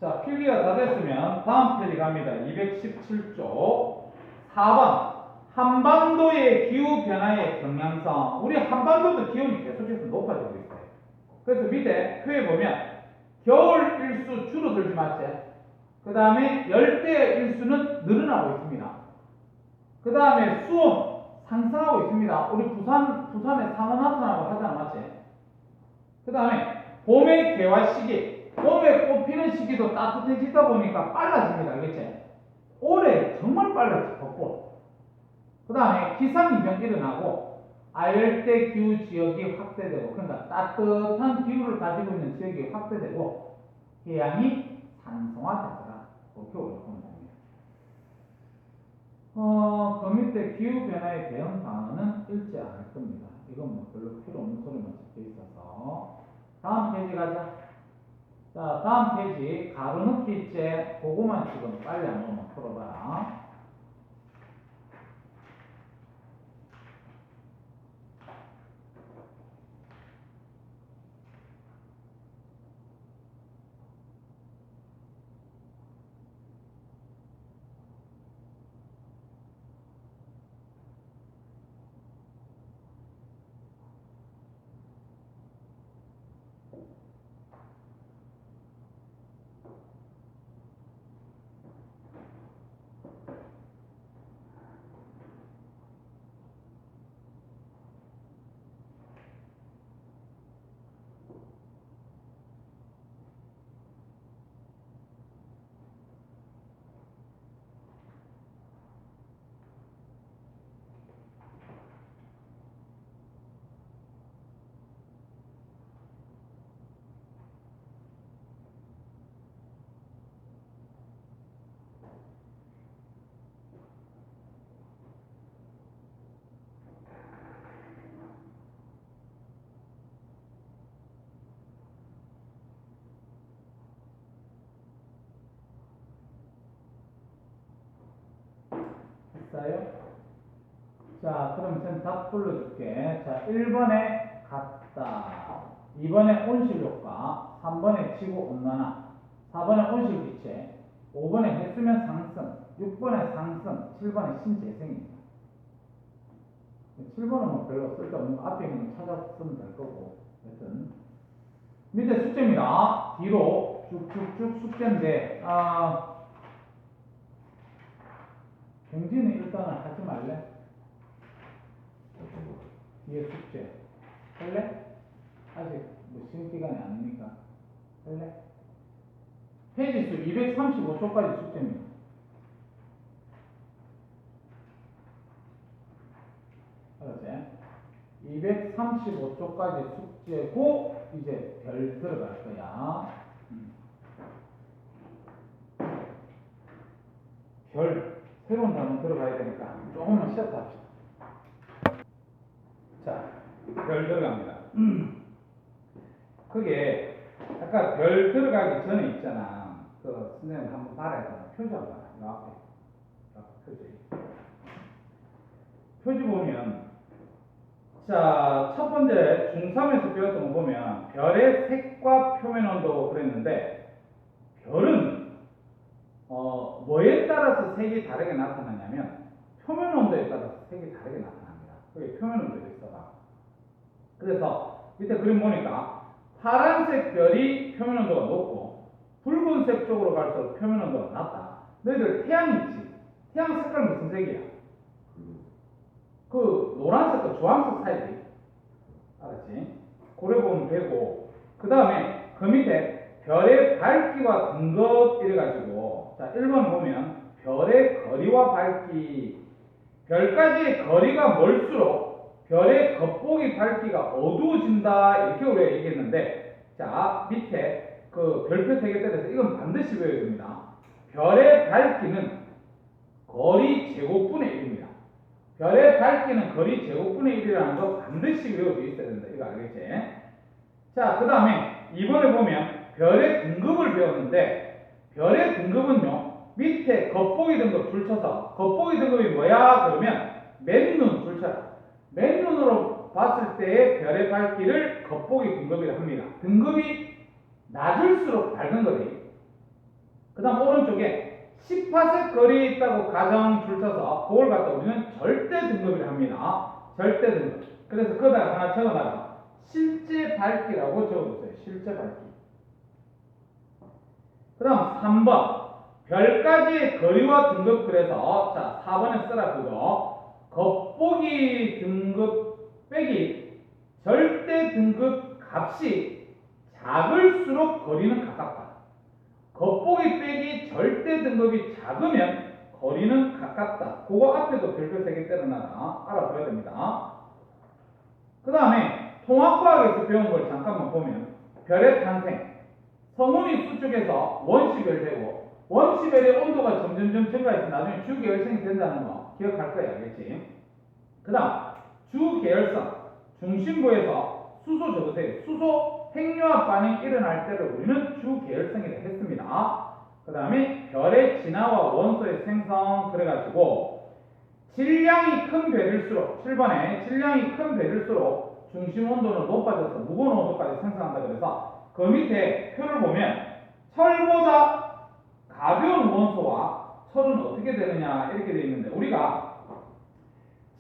자, 필기가 다 됐으면 다음 페이지 갑니다. 217쪽 4번 한반도의 기후 변화의 경향성. 우리 한반도도 기온이 계속해서 높아지고 있어요. 그래서 밑에 표에 보면 겨울 일수 줄어들지 맞지? 그 다음에 열대 일수는 늘어나고 있습니다. 그 다음에 수온 상승하고 있습니다. 우리 부산에 상어 나타나고 하잖아, 맞지? 그 다음에 봄의 개화 시기, 봄에 꽃피는 시기도 따뜻해지다 보니까 빨라집니다. 알겠지? 올해 정말 빨라져, 벚꽃. 그 다음에 기상이변 일어나고 아열대 기후 지역이 확대되고, 그러니까 따뜻한 기후를 가지고 있는 지역이 확대되고 해양이 산성화되더라. 그렇게 보면 됩니다. 그 밑에 기후 변화에 대응 방안은 읽지 않을 겁니다. 이건 뭐 별로 필요 없는 소리만 적혀 있어서 다음 페이지 가자. 자, 다음 페이지 가로넣기째 그거만 지금 빨리 한번 풀어봐라. 됐어요? 자, 그럼 전 답 불러줄게. 자, 1번에 같다, 2번에 온실효과, 3번에 지구온난화, 4번에 온실기체, 5번에 해수면 상승, 6번에 상승, 7번에 신재생입니다. 7번은 뭐 별로 쓸데없는 거 앞에 있는 거 찾아쓰면 될 거고. 여튼 밑에 숙제입니다. 뒤로 쭉쭉쭉 숙제인데 경진은 일단은 하지 말래? 뒤에 숙제 할래? 아직 뭐 시험 기간이 아니니까 할래? 페이지 수 235초까지 숙제입니다. 알았지? 235초까지 숙제고 이제 별 들어갈 거야. 별 새로운 단어 들어가야 되니까 조금만 쉬었다 합시다. 자, 별 들어갑니다. 그게 아까 별 들어가기 전에 있잖아. 그 선생님 한번 말해봐. 표지 한번 봐라. 이 앞에 표지. 표지 보면 자, 첫 번째 중3에서 배웠던 거 보면 별의 색과 표면 온도 그랬는데 별은 뭐에 따라서 색이 다르게 나타나냐면 표면 온도에 따라서 색이 다르게 나타납니다. 그게 표면 온도에 있어봐. 그래서 밑에 그림 보니까 파란색 별이 표면 온도가 높고 붉은색 쪽으로 갈수록 표면 온도가 낮다. 너희들 태양 있지? 태양 색깔 무슨 색이야? 그 노란색과 주황색 사이지. 알았지? 고래 보면 되고, 그 다음에 그 밑에 별의 밝기와 등급 이래가지고, 자 1번 보면 별의 거리와 밝기, 별까지의 거리가 멀수록 별의 겉보기 밝기가 어두워진다, 이렇게 우리가 얘기했는데, 자 밑에 그 별표 3개 때려서 이건 반드시 외워야 됩니다. 별의 밝기는 거리 제곱분의 1입니다. 별의 밝기는 거리 제곱분의 1이라는 거 반드시 외워져 있어야 된다. 이거 알겠지? 자, 그 다음에 2번에 보면 별의 등급을 배웠는데 별의 등급은요 밑에 겉보기 등급 줄쳐서 겉보기 등급이 뭐야? 그러면 맨눈 줄쳐라. 맨눈으로 봤을 때의 별의 밝기를 겉보기 등급이라 합니다. 등급이 낮을수록 밝은 거지. 그 다음 오른쪽에 10파세 거리에 있다고 가정 줄쳐서 그걸 갖다 우리는 절대 등급이라 합니다. 절대 등급. 그래서 거기다가 하나 적어놔라. 실제 밝기라고 적어주세요. 실제 밝기. 그 다음 3번. 별까지의 거리와 등급. 그래서 자 4번에 쓰라 그거. 겉보기 등급 빼기 절대 등급 값이 작을수록 거리는 가깝다. 겉보기 빼기 절대 등급이 작으면 거리는 가깝다. 그거 앞에도 별표 3개 때려놔라. 알아둬야 됩니다. 그 다음에 통합과학에서 배운 걸 잠깐만 보면 별의 탄생. 성운이 수축해서 원시별 되고 원시별의 온도가 점점점 증가해서 나중에 주계열성이 된다는 거 기억할 거야. 알겠지? 그 다음 주계열성. 중심부에서 수소 적으세요. 수소 핵융합 반응이 일어날 때를 우리는 주계열성이라 했습니다. 그 다음에 별의 진화와 원소의 생성. 그래가지고 질량이 큰 별일수록 7번에 질량이 큰 별일수록 중심 온도는 높아져서 무거운 원소까지 생성한다. 그래서 그 밑에 표를 보면 철보다 가벼운 원소와 철은 어떻게 되느냐 이렇게 되어 있는데 우리가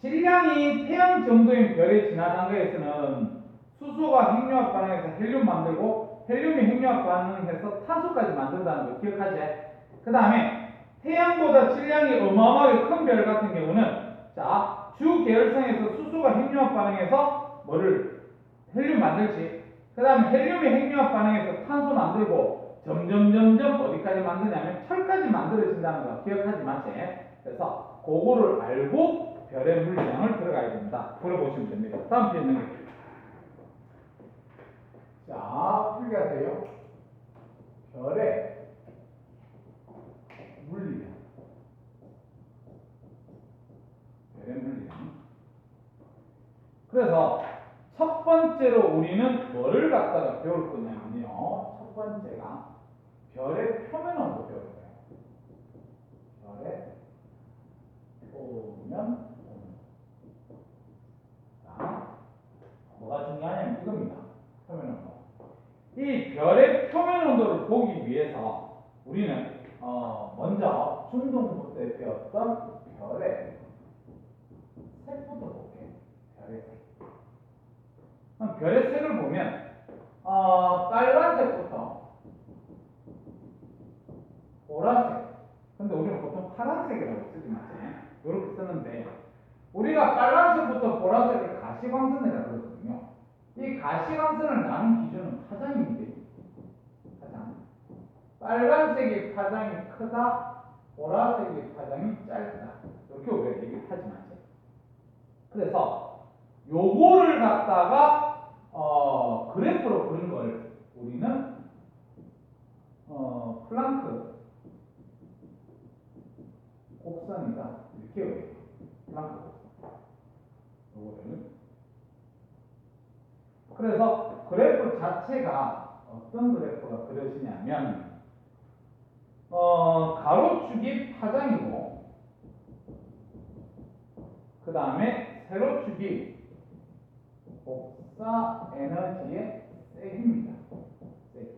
질량이 태양 정도인 별의 진화 단계에서는 수소가 핵융합 반응해서 헬륨 만들고 헬륨이 핵융합 반응해서 탄소까지 만든다는 거 기억하지? 그 다음에 태양보다 질량이 어마어마하게 큰 별 같은 경우는 자 주계열성에서 수소가 핵융합 반응해서 뭐를 헬륨 만들지. 그 다음에 헬륨이 핵융합 반응해서 탄소 만들고 점점 어디까지 만드냐면 철까지 만들어진다는 거 기억하지 마지. 그래서 그거를 알고 별의 물량을 들어가야 됩니다. 풀어보시면 됩니다. 다음 표현 넘겨주세요. 자, 풀게 하세요. 별의 물량. 별의 물량. 그래서 첫 번째로 우리는 뭐를 갖다가 배울 거냐면요. 첫 번째가 별의 표면 온도 배울 거예요. 별의 표면 온도. 자, 뭐가 중요하냐면 이겁니다. 표면 온도. 이 별의 표면 온도를 보기 위해서 우리는 먼저 중등부 때 배웠던 별의 색부터 볼게요. 별의 색. 그럼 별의 색을 보면 빨간색부터 보라색. 근데 우리는 보통 파란색이라고 쓰지 마세요. 이렇게 쓰는데 우리가 빨간색부터 보라색을 가시광선이라고 그러거든요. 이 가시광선을 나눈 기준은 파장입니다. 파장. 빨간색의 파장이 크다, 보라색의 파장이 짧다. 이렇게 우리가 얘기를 하지 마세요. 그래서 요거를 갖다가 그래프로 그린 걸 우리는 플랑크 곡선이다 이렇게 외워요. 플랑크 곡선. 요거를. 그래서 그래프 자체가 어떤 그래프가 그려지냐면 가로축이 파장이고 그 다음에 세로축이 복사 에너지의 셈입니다. 셈.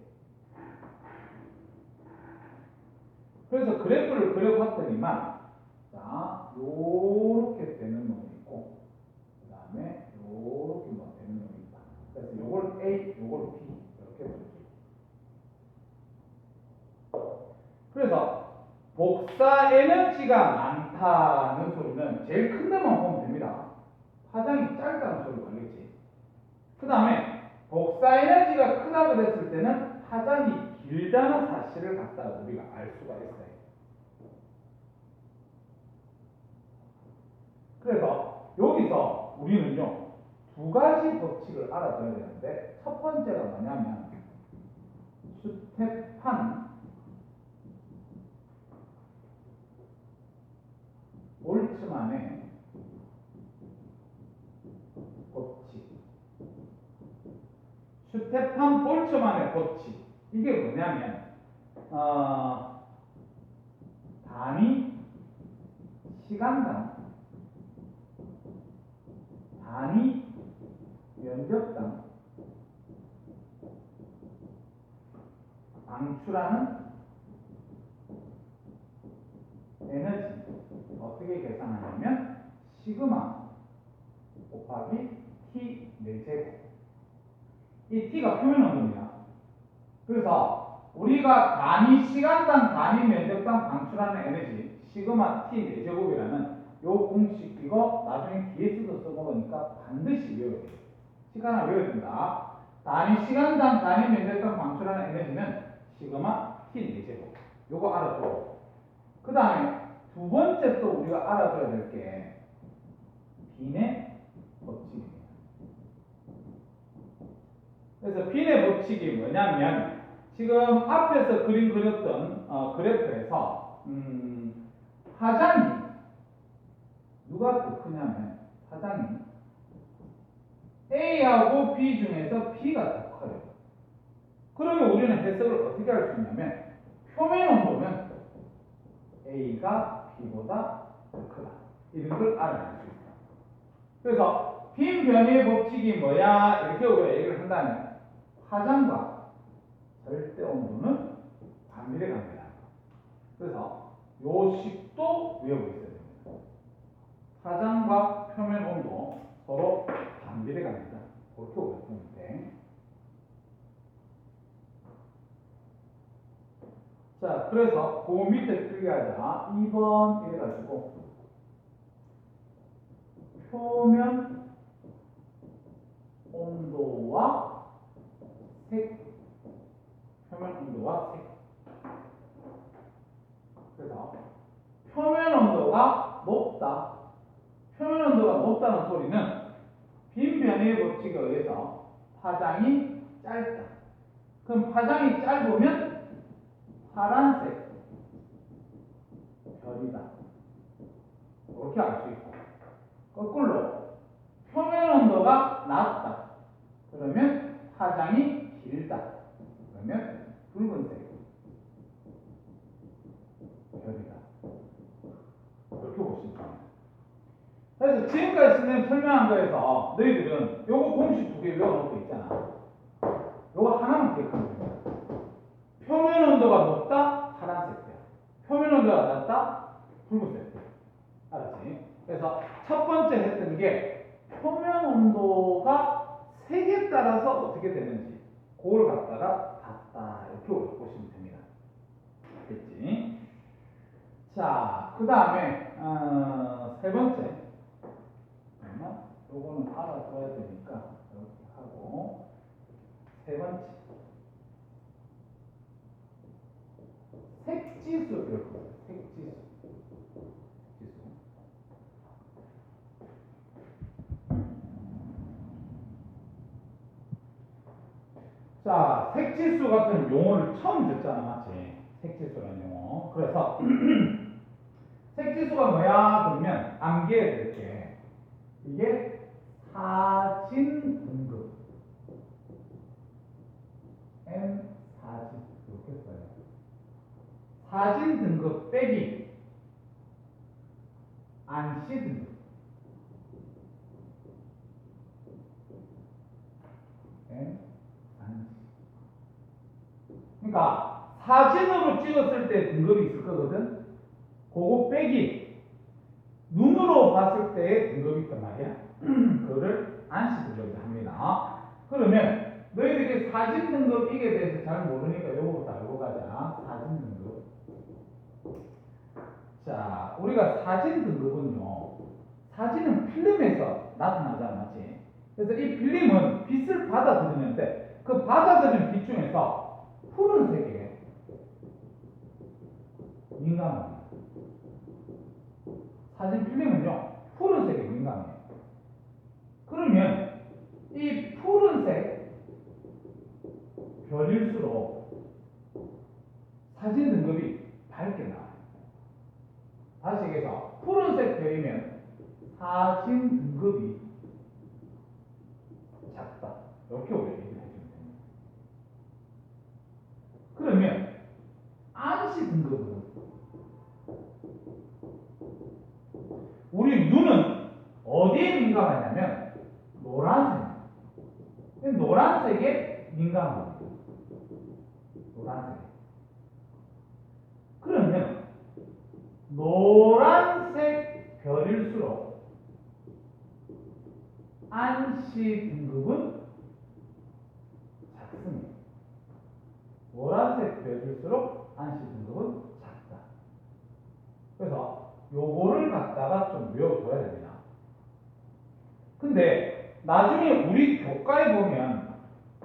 그래서 그래프를 그려봤더니만 자 요렇게 되는 놈이 있고 그 다음에 요렇게 뭐 되는 놈이 있다. 그래서 요걸 A, 요걸 B 이렇게 볼게요. 그래서 복사 에너지가 많다는 소리는 제일 큰 데만 보면 됩니다. 파장이 짧다는 소리가 알겠지. 그 다음에 복사 에너지가 크다 그랬을 때는 파장이 길다는 사실을 갖다가 우리가 알 수가 있어요. 그래서 여기서 우리는요 두 가지 법칙을 알아둬야 되는데 첫 번째가 뭐냐면 스테판 볼츠만의 법칙. 스테판 볼츠만의 법칙. 이게 뭐냐면 단위 시간당 단위 면적당 방출하는 어떻게 계산하냐면 시그마 곱하기 t 4제곱. 이 t가 표면 온도입니다. 그래서 우리가 단위 시간당 단위 면적당 방출하는 에너지 시그마 t 4제곱이라는 요 공식 이거 나중에 DS도 써먹으니까 반드시 외워야 돼요. 시간 하나 외워야 된다. 단위 시간당 단위 면적당 방출하는 에너지는 시그마 t 4제곱. 요거 알아두고 그 다음에 두 번째 또 우리가 알아둬야 될 게 빈의 법칙입니다. 그래서 빈의 법칙이 뭐냐면 지금 앞에서 그림 그렸던 그래프에서 파장이 누가 더 크냐면 파장이 A하고 B 중에서 B가 더 커요. 그러면 우리는 해석을 어떻게 할 수 있냐면 표면 온도면 A가 B보다 더 크다. 이런 걸 알아낼 수 있다. 그래서 빈 변이의 법칙이 뭐야? 이렇게 우리가 얘기를 한다면 파장과 절대 온도는 반비례 관계다. 그래서 요 식도 외우고 있어야 됩니다. 파장과 표면 온도 서로 반비례 관계다. 그렇게 외우면 돼. 자, 그래서 그 밑에 풀이하자. 2번 이래가지고 표면 온도와 색, 표면 온도와 색. 그래서 표면 온도가 높다. 표면 온도가 높다는 소리는 빈 변이의 법칙에 의해서 파장이 짧다. 그럼 파장이 짧으면 파란색 별이다. 이렇게 알 수 있고, 거꾸로 표면 온도가 낮다. 그러면 파장이 길다. 그러면 붉은색 별이다. 이렇게 보시면 됩니다. 그래서 지금까지 선생님 설명한 거에서 너희들은 요거 공식 두 개 외워놓고 있잖아. 요거 하나만 기억하면 됩니다. 표면 온도가 높다, 파란색 별. 표면 온도가 낮다, 붉은색 별. 알았지? 그래서 첫 번째 했던 게 표면 온도가 색에 따라서 어떻게 되는지 그걸 갖다가 봤다. 이렇게 보시면 됩니다. 됐지? 자, 그 다음에 세 번째. 요거는 알아둬야 되니까 이렇게 하고 세 번째. 색지수 배웠어요. 색지수. 자, 색지수 같은 용어를 처음 듣잖아, 맞지? 색지수라는 용어. 그래서 색지수가 뭐야? 그러면 암기해야 될 게 이게 사진 등급 N 사진 이렇게 써요. 사진 등급 빼기 안시 등급 N 안시. 그러니까 사진으로 찍었을 때 등급이 있을 거거든. 그거 빼기 눈으로 봤을 때의 등급이 있단 말이야. 그거를 안시 등급이라고 합니다. 그러면 너희들이 사진 등급 이게 대해서 잘 모르니까 요거부터 알고 가자. 사진 등급. 자, 우리가 사진 등급은요, 사진은 필름에서 나타나잖아, 맞지? 그래서 이 필름은 빛을 받아들이는데 그 받아들이는 빛 중에서 푸른색에 민감합니다. 사진 필름은요, 푸른색에 민감해요. 그러면 이 푸른색 별일수록 사진 등급이 밝게 나와요. 다시 얘기해서 푸른색 별이면 사진 등급이 작다. 이렇게 우리가 얘기를 해주면 됩니다. 그러면 안시 등급은 우리 눈은 어디에 민감하냐면 노란색. 노란색에 민감합니다. 노란색. 그러면 노란색 별일수록 안시 등급은 작습니다. 노란색 별일수록 안시 등급은 작다. 그래서 요거를 갖다가 좀 외워둬야 됩니다. 근데 나중에 우리 교과에 보면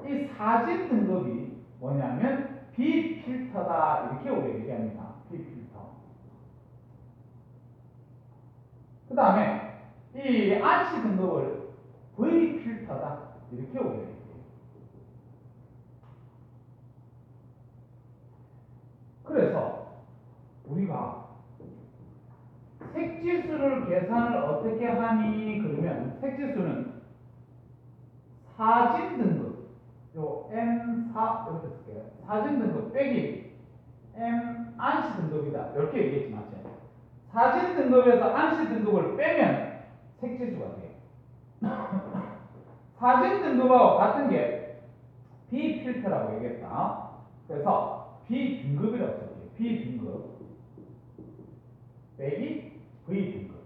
이 사진 등급이 뭐냐면 비필터다 이렇게 우리가 얘기합니다. 비필터. 그 다음에 이 안시 등급을 V필터다 이렇게 우리가 얘기해요. 그래서 우리가 색지수를 계산을 어떻게 하니 그러면 색지수는 사진 등급 요 M4 이렇게 쓸게요. 사진 등급 빼기 M 안시 등급이다 이렇게 얘기했지 맞죠? 사진 등급에서 안시 등급을 빼면 색지수가 돼요. 사진 등급하고 같은 게 비필터라고 얘기했다. 그래서 비등급이라고 쓸게요. 비등급 빼기 V등급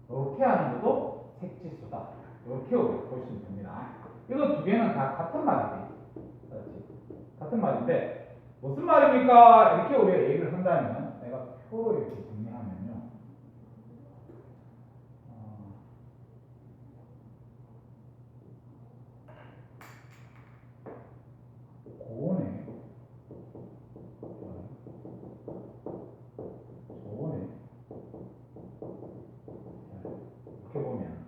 이렇게 하는 것도 색지수다. 이렇게 보시면 됩니다. 이거 두 개는 다 같은 말이지. 같은 말인데 무슨 말입니까? 이렇게 우리가 얘기를 한다면 내가 표로 이렇게 정리하면요. 고온에 저온에 이렇게 보면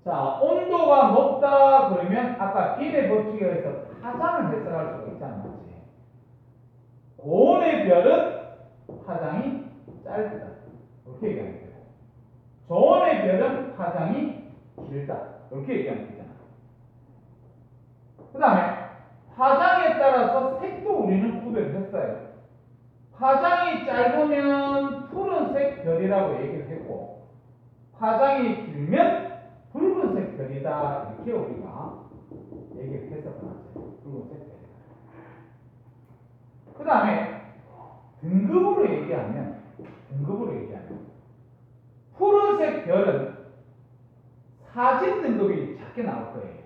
자 온도가 높다 그러면 아까 비례 법칙에 의해서 파장을 해석할 수가 있잖아 맞지? 고온의 별은 파장이 짧다 이렇게 얘기하면 되고 저온의 별은 파장이 길다 이렇게 얘기하면 되잖아. 그 다음에 파장에 따라서 색도 우리는 구별을 했어요. 파장이 짧으면 푸른색 별이라고 얘기를 했고 파장이 길면 붉은색 별이다 이렇게 우리가 얘기를 했었던 거죠. 붉은색 별이다. 그 다음에 등급으로 얘기하면 푸른색 별은 사진 등급이 작게 나올 거예요.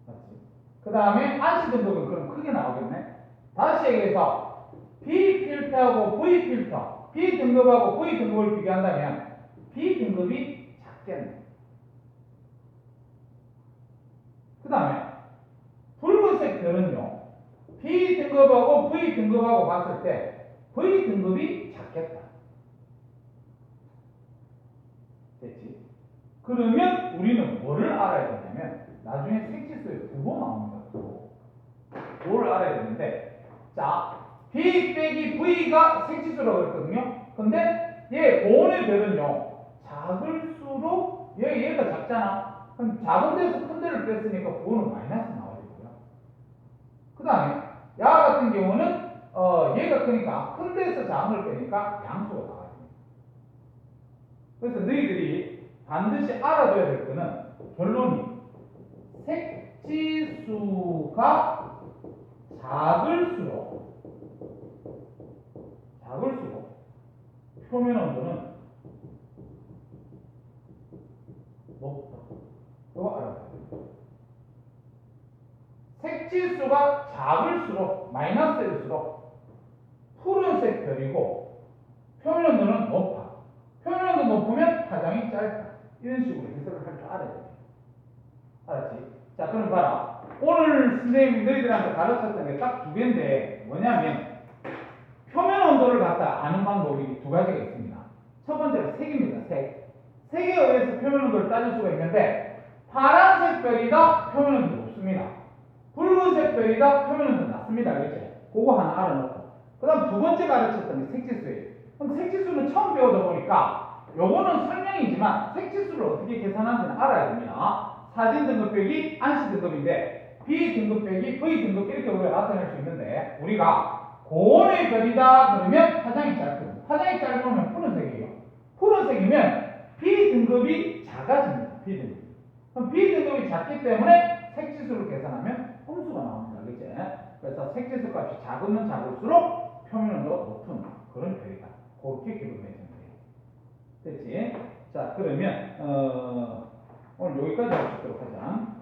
맞지? 그 다음에 안시 등급은 그럼 크게 나오겠네. 다시 얘기해서 B필터하고 V필터 B등급하고 V등급을 비교한다면 B등급이 작겠네. 그 다음에 붉은색 별은요 B등급하고 V등급하고 봤을 때 V등급이 작겠다. 됐지? 그러면 우리는 뭐를 알아야 되냐면 나중에 색지수에 두 번 나옵니다. 그걸 알아야 되는데 자 B 빼기 V가 색지수라고 했거든요. 근데 얘 고온의 별은요 작을수록 얘가 작잖아. 그럼 작은 데서 큰 데를 뺐으니까 그거는 마이너스 나와야 되고요. 그 다음에 야 같은 경우는 얘가 크니까 큰 데서 작은 걸 빼니까 양수가 나와야 됩니다. 그래서 너희들이 반드시 알아둬야 될 거는 결론이 색지수가 작을수록 표면 온도는 높다. 이거 알아야 돼요. 색지수가 작을수록 마이너스일수록 푸른색 별이고 표면 온도는 높아. 표면 온도 높으면 파장이 짧다. 이런 식으로 해석을 할 줄 알아야 돼요. 알았지? 자, 그럼 봐라. 오늘 선생님이 너희들한테 가르쳤던 게 딱 두 개인데 뭐냐면 표면 온도를 갖다 아는 방법이 두 가지가 있습니다. 첫 번째로 색입니다. 색에 의해서 표면 온도를 따질 수가 있는데 파란색 별이다 표면 온도 높습니다. 붉은색 별이다 표면 온도 낮습니다. 그렇지? 그거 하나 알아놓고 그 다음 두 번째 가르쳤던 게 색지수예요. 그럼 색지수는 처음 배우다 보니까 요거는 설명이지만 색지수를 어떻게 계산하는지는 알아야 됩니다. 사진 등급 빼기 안시 등급인데 B 등급 빼기 V 등급 이렇게 우리가 나타낼 수 있는데 우리가 고온의 별이다 그러면 파장이 짧거든요. 파장이 짧으면 푸른색이에요. 푸른색이면 B 등급이 작아집니다. B 등급. 그럼 B 등급이 작기 때문에 색지수를 계산하면 홈수가 나옵니다. 그치? 그래서 색지수 값이 작으면 작을수록 표면 온도가 높은 그런 별이다. 그렇게 기록을 해주면 돼요. 됐지? 그러면 오늘 여기까지 하도록 하자.